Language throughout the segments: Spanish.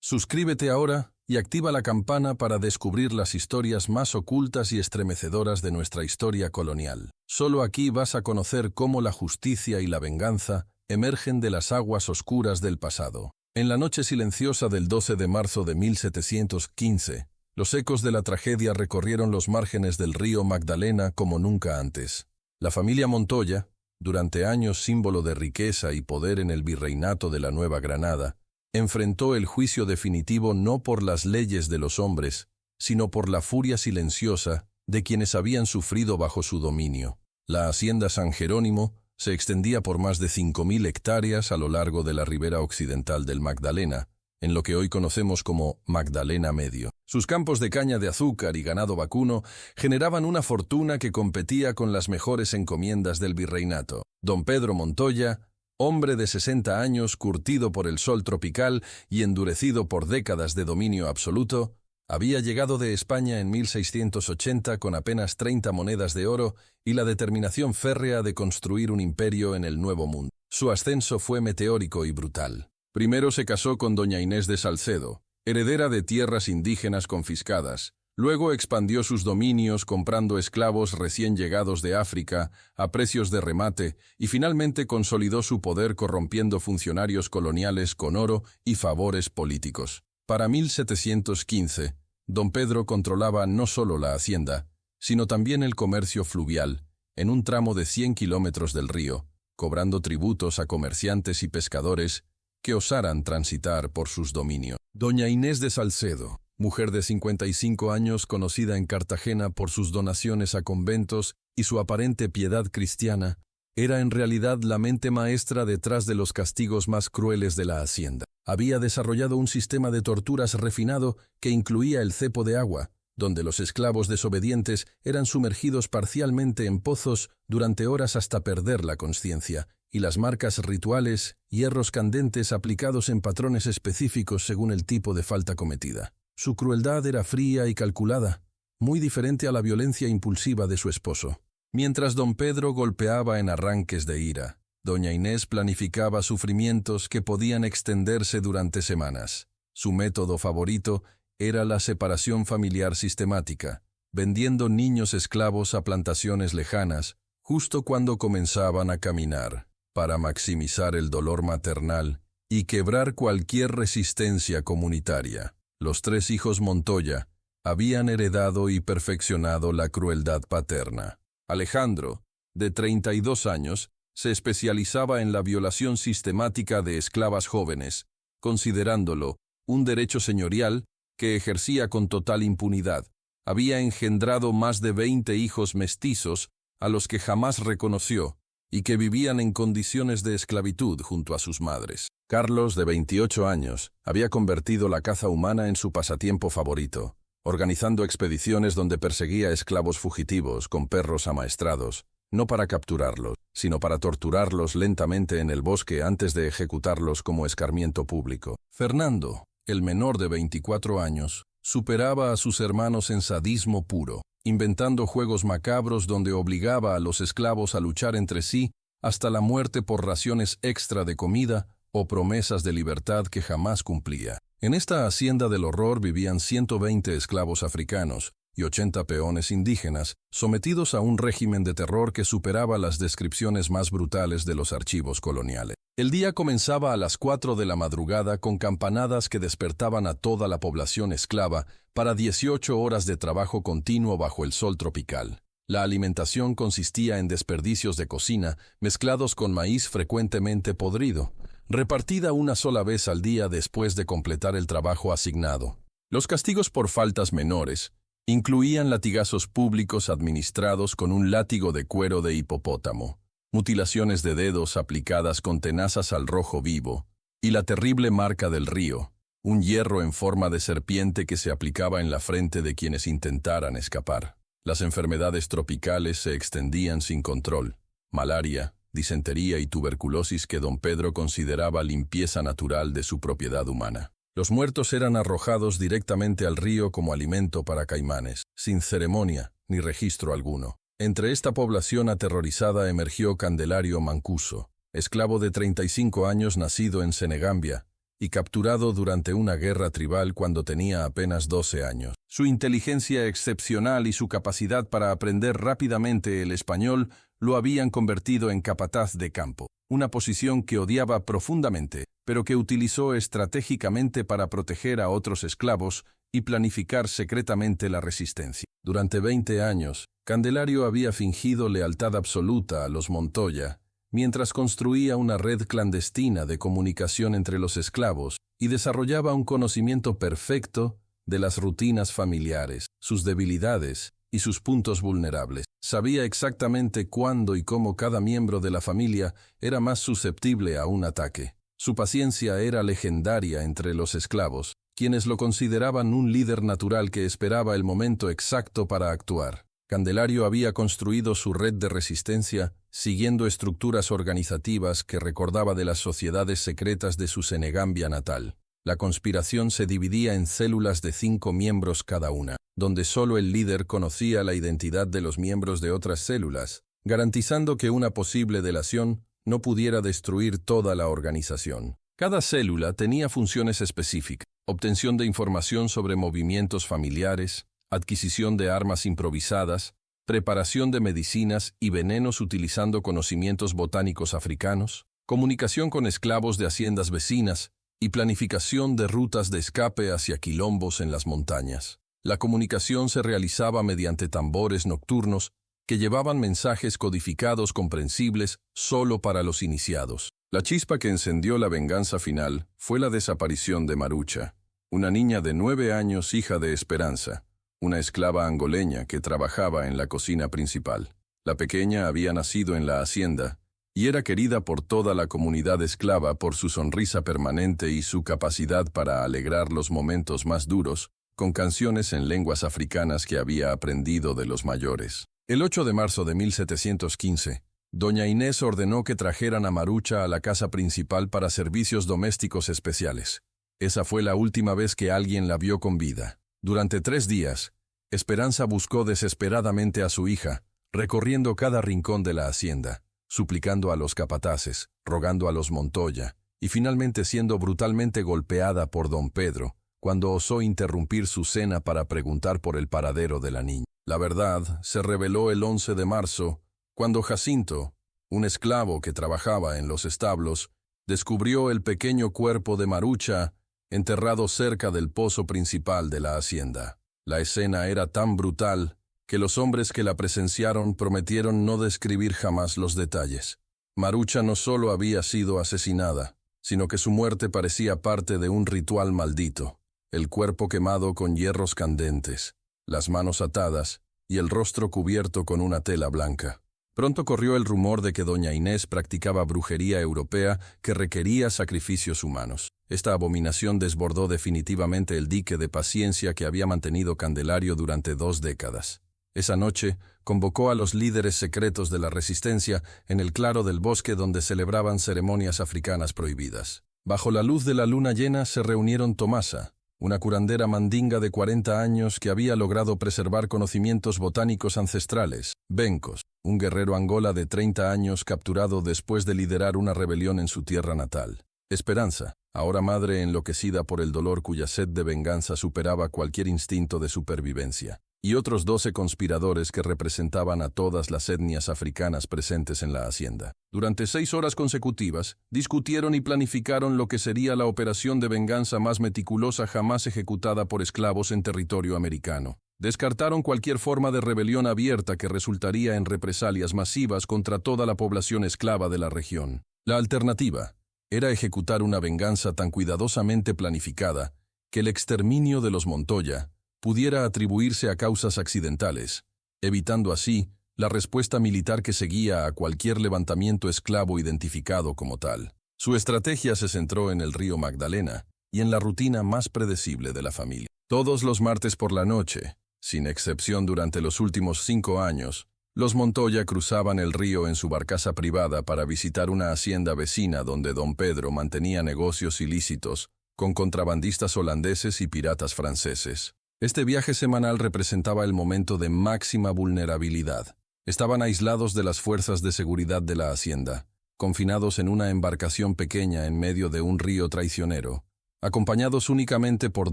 Suscríbete ahora y activa la campana para descubrir las historias más ocultas y estremecedoras de nuestra historia colonial. Solo aquí vas a conocer cómo la justicia y la venganza emergen de las aguas oscuras del pasado. En la noche silenciosa del 12 de marzo de 1715, los ecos de la tragedia recorrieron los márgenes del río Magdalena como nunca antes. La familia Montoya, durante años símbolo de riqueza y poder en el virreinato de la Nueva Granada, enfrentó el juicio definitivo no por las leyes de los hombres, sino por la furia silenciosa de quienes habían sufrido bajo su dominio. La hacienda San Jerónimo se extendía por más de 5.000 hectáreas a lo largo de la ribera occidental del Magdalena, en lo que hoy conocemos como Magdalena Medio. Sus campos de caña de azúcar y ganado vacuno generaban una fortuna que competía con las mejores encomiendas del virreinato. Don Pedro Montoya, hombre de 60 años, curtido por el sol tropical y endurecido por décadas de dominio absoluto, había llegado de España en 1680 con apenas 30 monedas de oro y la determinación férrea de construir un imperio en el Nuevo Mundo. Su ascenso fue meteórico y brutal. Primero se casó con doña Inés de Salcedo, heredera de tierras indígenas confiscadas. Luego expandió sus dominios comprando esclavos recién llegados de África a precios de remate y finalmente consolidó su poder corrompiendo funcionarios coloniales con oro y favores políticos. Para 1715, don Pedro controlaba no solo la hacienda, sino también el comercio fluvial, en un tramo de 100 kilómetros del río, cobrando tributos a comerciantes y pescadores que osaran transitar por sus dominios. Doña Inés de Salcedo, mujer de 55 años conocida en Cartagena por sus donaciones a conventos y su aparente piedad cristiana, era en realidad la mente maestra detrás de los castigos más crueles de la hacienda. Había desarrollado un sistema de torturas refinado que incluía el cepo de agua, donde los esclavos desobedientes eran sumergidos parcialmente en pozos durante horas hasta perder la conciencia, y las marcas rituales, hierros candentes aplicados en patrones específicos según el tipo de falta cometida. Su crueldad era fría y calculada, muy diferente a la violencia impulsiva de su esposo. Mientras don Pedro golpeaba en arranques de ira, doña Inés planificaba sufrimientos que podían extenderse durante semanas. Su método favorito era la separación familiar sistemática, vendiendo niños esclavos a plantaciones lejanas, justo cuando comenzaban a caminar, para maximizar el dolor maternal y quebrar cualquier resistencia comunitaria. Los 3 hijos Montoya habían heredado y perfeccionado la crueldad paterna. Alejandro, de 32 años, se especializaba en la violación sistemática de esclavas jóvenes, considerándolo un derecho señorial que ejercía con total impunidad. Había engendrado más de 20 hijos mestizos a los que jamás reconoció y que vivían en condiciones de esclavitud junto a sus madres. Carlos, de 28 años, había convertido la caza humana en su pasatiempo favorito, organizando expediciones donde perseguía esclavos fugitivos con perros amaestrados, no para capturarlos, sino para torturarlos lentamente en el bosque antes de ejecutarlos como escarmiento público. Fernando, el menor de 24 años, superaba a sus hermanos en sadismo puro, inventando juegos macabros donde obligaba a los esclavos a luchar entre sí hasta la muerte por raciones extra de comida o promesas de libertad que jamás cumplía. En esta hacienda del horror vivían 120 esclavos africanos y 80 peones indígenas, sometidos a un régimen de terror que superaba las descripciones más brutales de los archivos coloniales. El día comenzaba a las 4 de la madrugada con campanadas que despertaban a toda la población esclava para 18 horas de trabajo continuo bajo el sol tropical. La alimentación consistía en desperdicios de cocina mezclados con maíz frecuentemente podrido, repartida una sola vez al día después de completar el trabajo asignado. Los castigos por faltas menores incluían latigazos públicos administrados con un látigo de cuero de hipopótamo, mutilaciones de dedos aplicadas con tenazas al rojo vivo, y la terrible marca del río, un hierro en forma de serpiente que se aplicaba en la frente de quienes intentaran escapar. Las enfermedades tropicales se extendían sin control: malaria, disentería y tuberculosis que don Pedro consideraba limpieza natural de su propiedad humana. Los muertos eran arrojados directamente al río como alimento para caimanes, sin ceremonia ni registro alguno. Entre esta población aterrorizada emergió Candelario Mancuso, esclavo de 35 años nacido en Senegambia, y capturado durante una guerra tribal cuando tenía apenas 12 años. Su inteligencia excepcional y su capacidad para aprender rápidamente el español lo habían convertido en capataz de campo, una posición que odiaba profundamente, pero que utilizó estratégicamente para proteger a otros esclavos y planificar secretamente la resistencia. Durante 20 años, Candelario había fingido lealtad absoluta a los Montoya, mientras construía una red clandestina de comunicación entre los esclavos y desarrollaba un conocimiento perfecto de las rutinas familiares, sus debilidades y sus puntos vulnerables. Sabía exactamente cuándo y cómo cada miembro de la familia era más susceptible a un ataque. Su paciencia era legendaria entre los esclavos, quienes lo consideraban un líder natural que esperaba el momento exacto para actuar. Candelario había construido su red de resistencia siguiendo estructuras organizativas que recordaba de las sociedades secretas de su Senegambia natal. La conspiración se dividía en células de 5 miembros cada una, donde solo el líder conocía la identidad de los miembros de otras células, garantizando que una posible delación no pudiera destruir toda la organización. Cada célula tenía funciones específicas: obtención de información sobre movimientos familiares, adquisición de armas improvisadas, preparación de medicinas y venenos utilizando conocimientos botánicos africanos, comunicación con esclavos de haciendas vecinas y planificación de rutas de escape hacia quilombos en las montañas. La comunicación se realizaba mediante tambores nocturnos que llevaban mensajes codificados comprensibles solo para los iniciados. La chispa que encendió la venganza final fue la desaparición de Marucha, una niña de 9 años, hija de Esperanza, una esclava angoleña que trabajaba en la cocina principal. La pequeña había nacido en la hacienda y era querida por toda la comunidad esclava por su sonrisa permanente y su capacidad para alegrar los momentos más duros con canciones en lenguas africanas que había aprendido de los mayores. El 8 de marzo de 1715, doña Inés ordenó que trajeran a Marucha a la casa principal para servicios domésticos especiales. Esa fue la última vez que alguien la vio con vida. Durante 3 días, Esperanza buscó desesperadamente a su hija, recorriendo cada rincón de la hacienda, suplicando a los capataces, rogando a los Montoya, y finalmente siendo brutalmente golpeada por don Pedro, cuando osó interrumpir su cena para preguntar por el paradero de la niña. La verdad se reveló el 11 de marzo, cuando Jacinto, un esclavo que trabajaba en los establos, descubrió el pequeño cuerpo de Marucha enterrado cerca del pozo principal de la hacienda. La escena era tan brutal que los hombres que la presenciaron prometieron no describir jamás los detalles. Marucha no solo había sido asesinada, sino que su muerte parecía parte de un ritual maldito. El cuerpo quemado con hierros candentes, las manos atadas y el rostro cubierto con una tela blanca. Pronto corrió el rumor de que doña Inés practicaba brujería europea que requería sacrificios humanos. Esta abominación desbordó definitivamente el dique de paciencia que había mantenido Candelario durante 2 décadas. Esa noche, convocó a los líderes secretos de la resistencia en el claro del bosque donde celebraban ceremonias africanas prohibidas. Bajo la luz de la luna llena se reunieron Tomasa, una curandera mandinga de 40 años que había logrado preservar conocimientos botánicos ancestrales; Bencos, un guerrero angola de 30 años capturado después de liderar una rebelión en su tierra natal; Esperanza, ahora madre enloquecida por el dolor cuya sed de venganza superaba cualquier instinto de supervivencia; y otros 12 conspiradores que representaban a todas las etnias africanas presentes en la hacienda. Durante 6 horas consecutivas, discutieron y planificaron lo que sería la operación de venganza más meticulosa jamás ejecutada por esclavos en territorio americano. Descartaron cualquier forma de rebelión abierta que resultaría en represalias masivas contra toda la población esclava de la región. La alternativa era ejecutar una venganza tan cuidadosamente planificada que el exterminio de los Montoya pudiera atribuirse a causas accidentales, evitando así la respuesta militar que seguía a cualquier levantamiento esclavo identificado como tal. Su estrategia se centró en el río Magdalena y en la rutina más predecible de la familia. Todos los martes por la noche, sin excepción durante los últimos 5 años, los Montoya cruzaban el río en su barcaza privada para visitar una hacienda vecina donde don Pedro mantenía negocios ilícitos con contrabandistas holandeses y piratas franceses. Este viaje semanal representaba el momento de máxima vulnerabilidad. Estaban aislados de las fuerzas de seguridad de la hacienda, confinados en una embarcación pequeña en medio de un río traicionero, acompañados únicamente por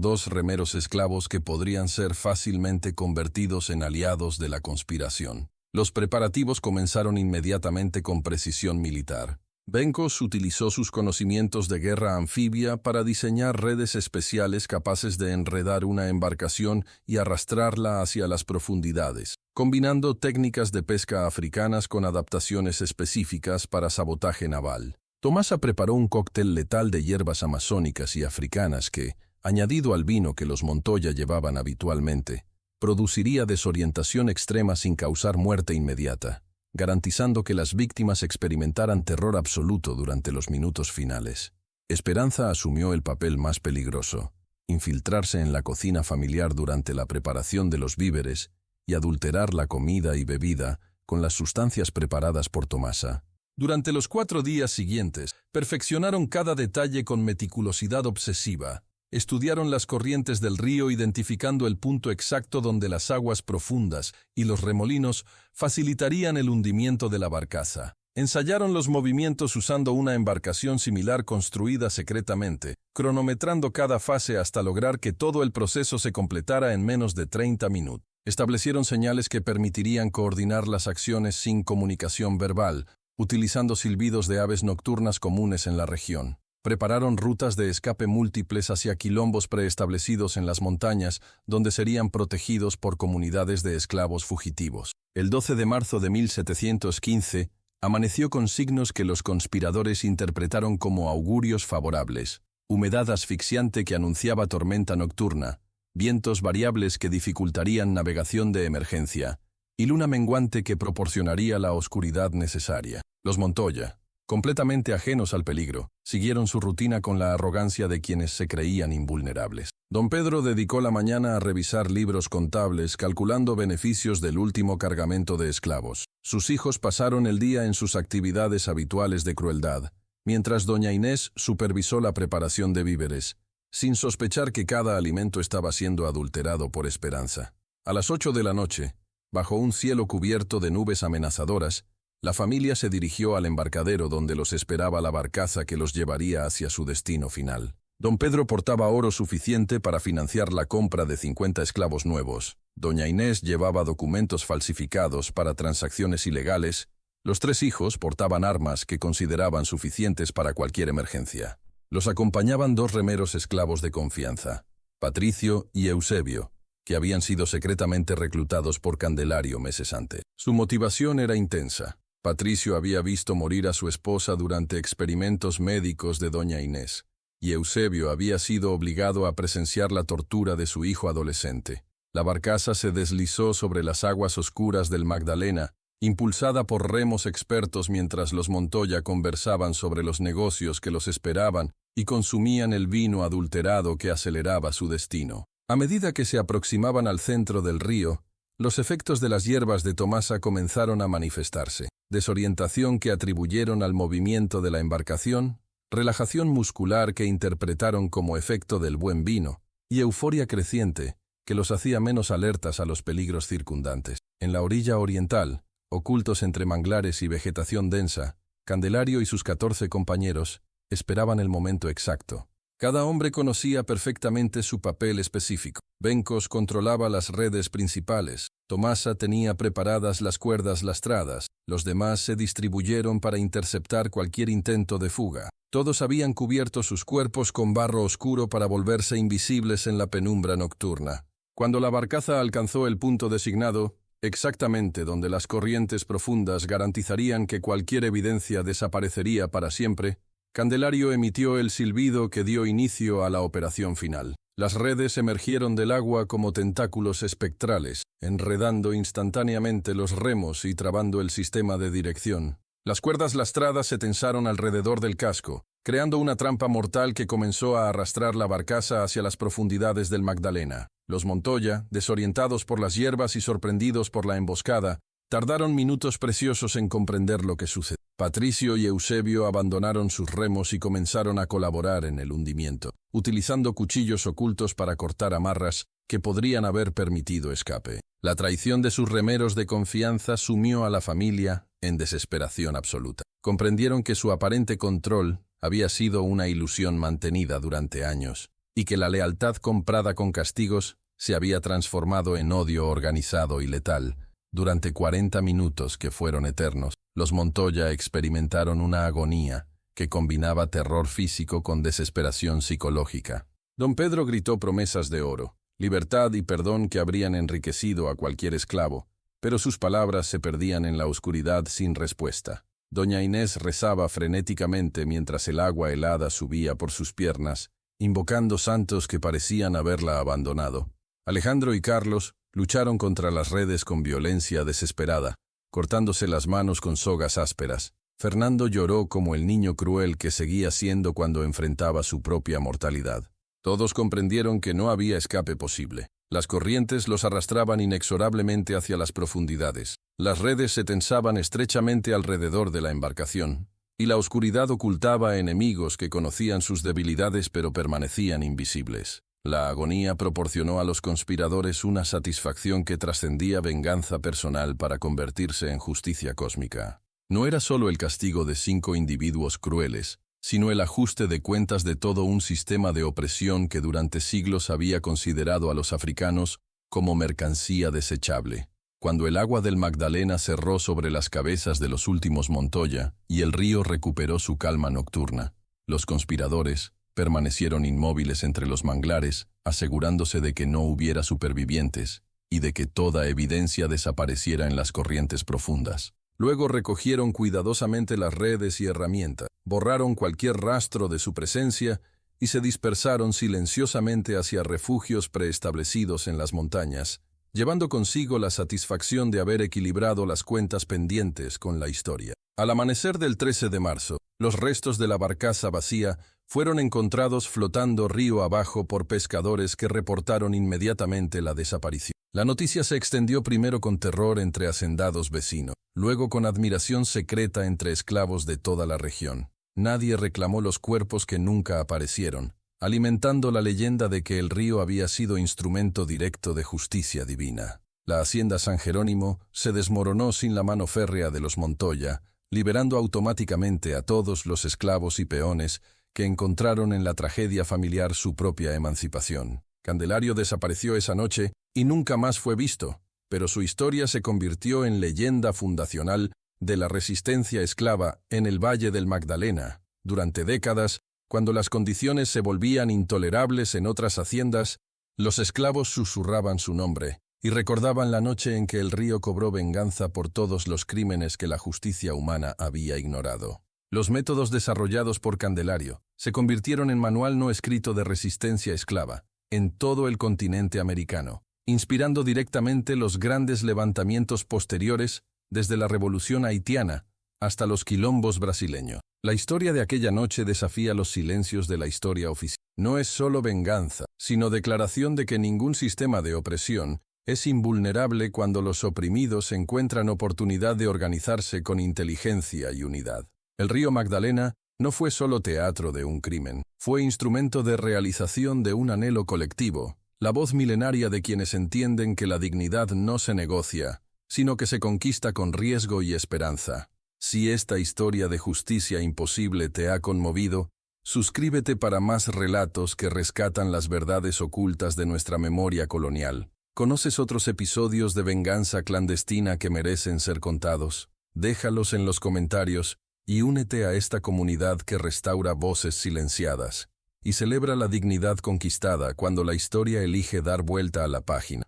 2 remeros esclavos que podrían ser fácilmente convertidos en aliados de la conspiración. Los preparativos comenzaron inmediatamente con precisión militar. Benkos utilizó sus conocimientos de guerra anfibia para diseñar redes especiales capaces de enredar una embarcación y arrastrarla hacia las profundidades, combinando técnicas de pesca africanas con adaptaciones específicas para sabotaje naval. Tomasa preparó un cóctel letal de hierbas amazónicas y africanas que, añadido al vino que los Montoya llevaban habitualmente, produciría desorientación extrema sin causar muerte inmediata, garantizando que las víctimas experimentaran terror absoluto durante los minutos finales. Esperanza asumió el papel más peligroso: infiltrarse en la cocina familiar durante la preparación de los víveres y adulterar la comida y bebida con las sustancias preparadas por Tomasa. Durante los 4 días siguientes, perfeccionaron cada detalle con meticulosidad obsesiva. Estudiaron las corrientes del río identificando el punto exacto donde las aguas profundas y los remolinos facilitarían el hundimiento de la barcaza. Ensayaron los movimientos usando una embarcación similar construida secretamente, cronometrando cada fase hasta lograr que todo el proceso se completara en menos de 30 minutos. Establecieron señales que permitirían coordinar las acciones sin comunicación verbal, utilizando silbidos de aves nocturnas comunes en la región. Prepararon rutas de escape múltiples hacia quilombos preestablecidos en las montañas, donde serían protegidos por comunidades de esclavos fugitivos. El 12 de marzo de 1715, amaneció con signos que los conspiradores interpretaron como augurios favorables: humedad asfixiante que anunciaba tormenta nocturna, vientos variables que dificultarían navegación de emergencia, y luna menguante que proporcionaría la oscuridad necesaria. Los Montoya, completamente ajenos al peligro, siguieron su rutina con la arrogancia de quienes se creían invulnerables. Don Pedro dedicó la mañana a revisar libros contables, calculando beneficios del último cargamento de esclavos. Sus hijos pasaron el día en sus actividades habituales de crueldad, mientras doña Inés supervisó la preparación de víveres, sin sospechar que cada alimento estaba siendo adulterado por Esperanza. A las 8 de la noche, bajo un cielo cubierto de nubes amenazadoras, la familia se dirigió al embarcadero donde los esperaba la barcaza que los llevaría hacia su destino final. Don Pedro portaba oro suficiente para financiar la compra de 50 esclavos nuevos. Doña Inés llevaba documentos falsificados para transacciones ilegales. Los 3 hijos portaban armas que consideraban suficientes para cualquier emergencia. Los acompañaban 2 remeros esclavos de confianza, Patricio y Eusebio, que habían sido secretamente reclutados por Candelario meses antes. Su motivación era intensa. Patricio había visto morir a su esposa durante experimentos médicos de doña Inés, y Eusebio había sido obligado a presenciar la tortura de su hijo adolescente. La barcaza se deslizó sobre las aguas oscuras del Magdalena, impulsada por remos expertos mientras los Montoya conversaban sobre los negocios que los esperaban y consumían el vino adulterado que aceleraba su destino. A medida que se aproximaban al centro del río, los efectos de las hierbas de Tomasa comenzaron a manifestarse: desorientación que atribuyeron al movimiento de la embarcación, relajación muscular que interpretaron como efecto del buen vino, y euforia creciente que los hacía menos alertas a los peligros circundantes. En la orilla oriental, ocultos entre manglares y vegetación densa, Candelario y sus 14 compañeros esperaban el momento exacto. Cada hombre conocía perfectamente su papel específico. Benkos controlaba las redes principales, Tomasa tenía preparadas las cuerdas lastradas, los demás se distribuyeron para interceptar cualquier intento de fuga. Todos habían cubierto sus cuerpos con barro oscuro para volverse invisibles en la penumbra nocturna. Cuando la barcaza alcanzó el punto designado, exactamente donde las corrientes profundas garantizarían que cualquier evidencia desaparecería para siempre, Candelario emitió el silbido que dio inicio a la operación final. Las redes emergieron del agua como tentáculos espectrales, enredando instantáneamente los remos y trabando el sistema de dirección. Las cuerdas lastradas se tensaron alrededor del casco, creando una trampa mortal que comenzó a arrastrar la barcaza hacia las profundidades del Magdalena. Los Montoya, desorientados por las hierbas y sorprendidos por la emboscada, tardaron minutos preciosos en comprender lo que sucedió. Patricio y Eusebio abandonaron sus remos y comenzaron a colaborar en el hundimiento, utilizando cuchillos ocultos para cortar amarras que podrían haber permitido escape. La traición de sus remeros de confianza sumió a la familia en desesperación absoluta. Comprendieron que su aparente control había sido una ilusión mantenida durante años, y que la lealtad comprada con castigos se había transformado en odio organizado y letal. Durante 40 minutos que fueron eternos, los Montoya experimentaron una agonía que combinaba terror físico con desesperación psicológica. Don Pedro gritó promesas de oro, libertad y perdón que habrían enriquecido a cualquier esclavo, pero sus palabras se perdían en la oscuridad sin respuesta. Doña Inés rezaba frenéticamente mientras el agua helada subía por sus piernas, invocando santos que parecían haberla abandonado. Alejandro y Carlos lucharon contra las redes con violencia desesperada, cortándose las manos con sogas ásperas. Fernando lloró como el niño cruel que seguía siendo cuando enfrentaba su propia mortalidad. Todos comprendieron que no había escape posible. Las corrientes los arrastraban inexorablemente hacia las profundidades. Las redes se tensaban estrechamente alrededor de la embarcación, y la oscuridad ocultaba a enemigos que conocían sus debilidades pero permanecían invisibles. La agonía proporcionó a los conspiradores una satisfacción que trascendía venganza personal para convertirse en justicia cósmica. No era solo el castigo de 5 individuos crueles, sino el ajuste de cuentas de todo un sistema de opresión que durante siglos había considerado a los africanos como mercancía desechable. Cuando el agua del Magdalena cerró sobre las cabezas de los últimos Montoya y el río recuperó su calma nocturna, los conspiradores permanecieron inmóviles entre los manglares, asegurándose de que no hubiera supervivientes y de que toda evidencia desapareciera en las corrientes profundas. Luego recogieron cuidadosamente las redes y herramientas, borraron cualquier rastro de su presencia y se dispersaron silenciosamente hacia refugios preestablecidos en las montañas, llevando consigo la satisfacción de haber equilibrado las cuentas pendientes con la historia. Al amanecer del 13 de marzo, los restos de la barcaza vacía fueron encontrados flotando río abajo por pescadores que reportaron inmediatamente la desaparición. La noticia se extendió primero con terror entre hacendados vecinos, luego con admiración secreta entre esclavos de toda la región. Nadie reclamó los cuerpos que nunca aparecieron, alimentando la leyenda de que el río había sido instrumento directo de justicia divina. La hacienda San Jerónimo se desmoronó sin la mano férrea de los Montoya, liberando automáticamente a todos los esclavos y peones que encontraron en la tragedia familiar su propia emancipación. Candelario desapareció esa noche y nunca más fue visto, pero su historia se convirtió en leyenda fundacional de la resistencia esclava en el Valle del Magdalena. Durante décadas, cuando las condiciones se volvían intolerables en otras haciendas, los esclavos susurraban su nombre y recordaban la noche en que el río cobró venganza por todos los crímenes que la justicia humana había ignorado. Los métodos desarrollados por Candelario se convirtieron en manual no escrito de resistencia esclava en todo el continente americano, inspirando directamente los grandes levantamientos posteriores desde la Revolución haitiana hasta los quilombos brasileños. La historia de aquella noche desafía los silencios de la historia oficial. No es solo venganza, sino declaración de que ningún sistema de opresión es invulnerable cuando los oprimidos encuentran oportunidad de organizarse con inteligencia y unidad. El río Magdalena no fue solo teatro de un crimen, fue instrumento de realización de un anhelo colectivo, la voz milenaria de quienes entienden que la dignidad no se negocia, sino que se conquista con riesgo y esperanza. Si esta historia de justicia imposible te ha conmovido, suscríbete para más relatos que rescatan las verdades ocultas de nuestra memoria colonial. ¿Conoces otros episodios de venganza clandestina que merecen ser contados? Déjalos en los comentarios y únete a esta comunidad que restaura voces silenciadas y celebra la dignidad conquistada cuando la historia elige dar vuelta a la página.